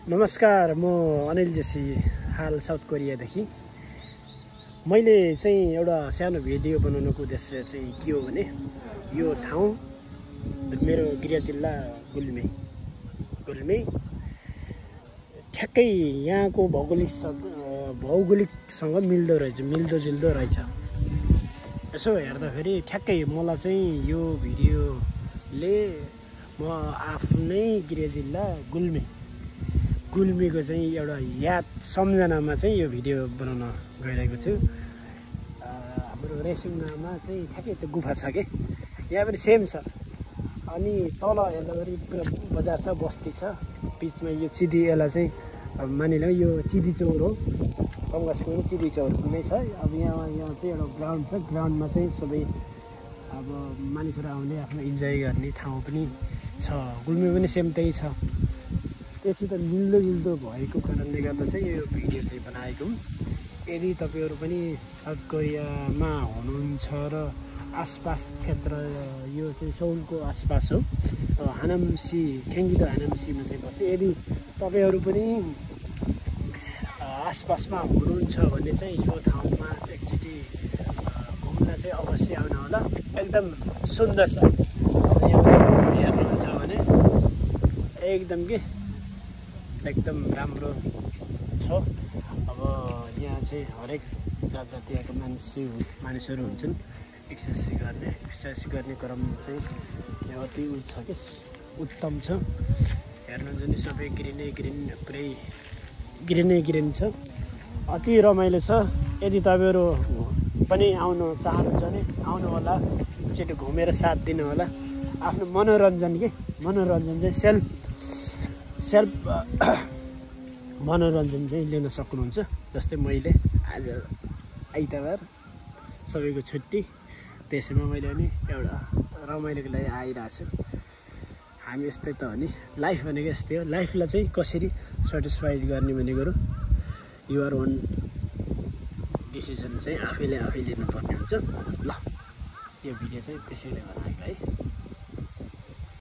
नमस्कार, म अनिल जोशी, हाल साउथ कोरियादेखि। मैले चाहिँ एउटा सानो भिडियो बनाउनुको उद्देश्य चाहिँ के हो भने यो ठाउँ मेरो गृह जिल्ला गुल्मे ठ्याक्कै यहाँको भौगोलिकसँग मिल्दोजुल्दो रहेछ। यसो हेर्दाखेरि ठ्याक्कै मलाई चाहिँ यो भिडियोले म आफ्नै गृह जिल्ला गुल्मीको चाहिँ एउटा याद सम्झनामा चाहिँ यो भिडियो बनाउन गइरहेको छु। हाम्रो रेसिङमा चाहिँ ठ्याक्कै त्यो गुफा छ के, यहाँ पनि सेम छ। अनि तल हेर्दाखेरि पुरा बजार छ, बस्ती छ, बिचमा यो चिदी, यसलाई चाहिँ मानिलिउँ यो चिदी चौर हो, कङ्ग्रेसको पनि चिदी चौर नै छ। अब यहाँ चाहिँ एउटा ग्राउन्ड छ, ग्राउन्डमा चाहिँ सबै अब मानिसहरू आउने आफ्नो इन्जोय गर्ने ठाउँ पनि छ। गुल्मी पनि सेम त्यही छ। त्यससित मिल्दोजुल्दो भएको कारणले गर्दा चाहिँ यो भिडियो चाहिँ बनाएको। यदि तपाईँहरू पनि साउथ कोरियामा हुनुहुन्छ र आसपास क्षेत्र, यो चाहिँ सौलको आसपास हो, हानमसी खेङ्गिदो हानमसीमा चाहिँ पर्छ। यदि तपाईँहरू पनि आसपासमा हुनुहुन्छ भने चाहिँ यो ठाउँमा एकचोटि घुम्न चाहिँ अवश्य आउनु होला। एकदम सुन्दर छ। हेर्नुहुन्छ भने एकदम राम्रो छ। अब यहाँ चाहिँ हरेक जातिका मानिसहरू हुन्छन्। एक्सर्साइज गर्ने क्रम चाहिँ यहाँ अति उत्तम छ। हेर्नुहुन्छ नि सबै पुरै ग्रिनै छ। अति रमाइलो छ। यदि तपाईँहरू पनि आउन चाहनुहुन्छ भने आउनु होला, एकचोटि घुमेर साथ दिनु होला। आफ्नो मनोरञ्जन चाहिँ सेल्फ मनोरञ्जन चाहिँ लिन सक्नुहुन्छ। जस्तै मैले आज आइतबार सबैको छुट्टी, त्यसैमा मैले पनि एउटा रमाइलोको लागि आइरहेको छु। हामी यस्तै त हो नि, लाइफ भनेको यस्तै हो। लाइफलाई चाहिँ कसरी सेटिस्फाइड गर्ने भनेको युआर ओन डिसिजन चाहिँ आफैले लिनुपर्ने हुन्छ। ल, यो भिडियो चाहिँ त्यसैले बनाएको है।